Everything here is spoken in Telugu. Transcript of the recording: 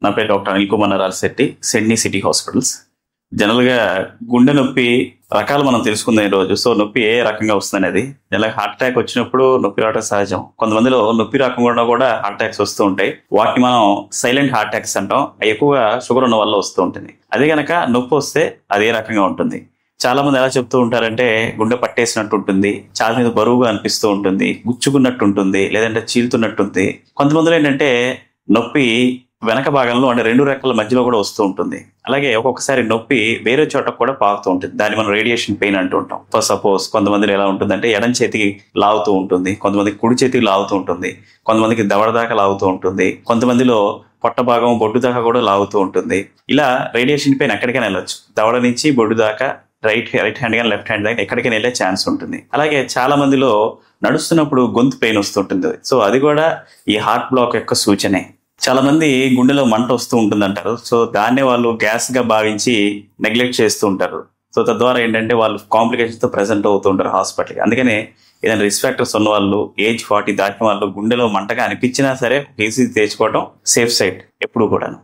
నా పేరు doctor Anil Kumar Naralasetti, Sydney city hospitals. జనరల్గా గుండె నొప్పి రకాలు మనం తెలుసుకుందాం ఈరోజు. సో నొప్పి ఏ రకంగా వస్తుంది అనేది, జనరల్గా హార్ట్ అటాక్ వచ్చినప్పుడు నొప్పి రావడం సహజం. కొంతమందిలో నొప్పి రాకుండా కూడా హార్ట్ అటాక్స్ వస్తూ ఉంటాయి. వాటిని మనం సైలెంట్ హార్ట్ అటాక్స్ అంటాం. అవి ఎక్కువగా షుగర్ ఉన్న వల్ల వస్తూ ఉంటుంది. అదే గనక నొప్పి వస్తే అదే రకంగా ఉంటుంది. చాలా మంది ఎలా చెప్తూ ఉంటారంటే గుండె పట్టేసినట్టు ఉంటుంది, చాలా మీద బరువుగా అనిపిస్తూ ఉంటుంది, గుచ్చుకున్నట్టు ఉంటుంది, లేదంటే చీలుతున్నట్టుంది. కొంతమందిలో ఏంటంటే నొప్పి వెనక భాగంలో అంటే రెండు రెక్కల మధ్యలో కూడా వస్తూ ఉంటుంది. అలాగే ఒక్కొక్కసారి నొప్పి వేరే చోట కూడా పాకుతూ ఉంటుంది. దాన్ని మనం రేడియేషన్ పెయిన్ అంటూ ఉంటాం. ఫర్ సపోజ్ కొంతమందిలో ఎలా ఉంటుందంటే ఎడం చేతికి లాగుతూ ఉంటుంది, కొంతమందికి కుడి చేతికి లాగుతూ ఉంటుంది, కొంతమందికి దవడ దాకా లాగుతూ ఉంటుంది, కొంతమందిలో పొట్ట భాగం బొడ్డు దాకా కూడా లాగుతూ ఉంటుంది. ఇలా రేడియేషన్ పెయిన్ ఎక్కడికైనా వెళ్ళొచ్చు. దవడ నుంచి బొడ్డు దాకా, రైట్ హ్యాండ్ కానీ లెఫ్ట్ హ్యాండ్ దాకా ఎక్కడికైనా వెళ్ళే ఛాన్స్ ఉంటుంది. అలాగే చాలా మందిలో నడుస్తున్నప్పుడు గొంతు పెయిన్ వస్తుంటుంది. సో అది కూడా ఈ హార్ట్ బ్లాక్ యొక్క సూచనే. చాలా మంది గుండెలో మంట వస్తూ ఉంటుంది అంటారు. సో దాన్నే వాళ్ళు గ్యాస్ గా భావించి నెగ్లెక్ట్ చేస్తూ ఉంటారు. సో తద్వారా ఏంటంటే వాళ్ళు కాంప్లికేషన్స్ తో ప్రెసెంట్ అవుతూ ఉంటారు హాస్పిటల్కి. అందుకనే ఏదైనా రిస్క్ ఫ్యాక్టర్స్ ఉన్న వాళ్ళు, ఏజ్ 40 దాటిన వాళ్ళు గుండెలో మంటగా అనిపించినా సరే ఈసీజీ తెచ్చుకోవడం సేఫ్ సైడ్ ఎప్పుడు కూడాను.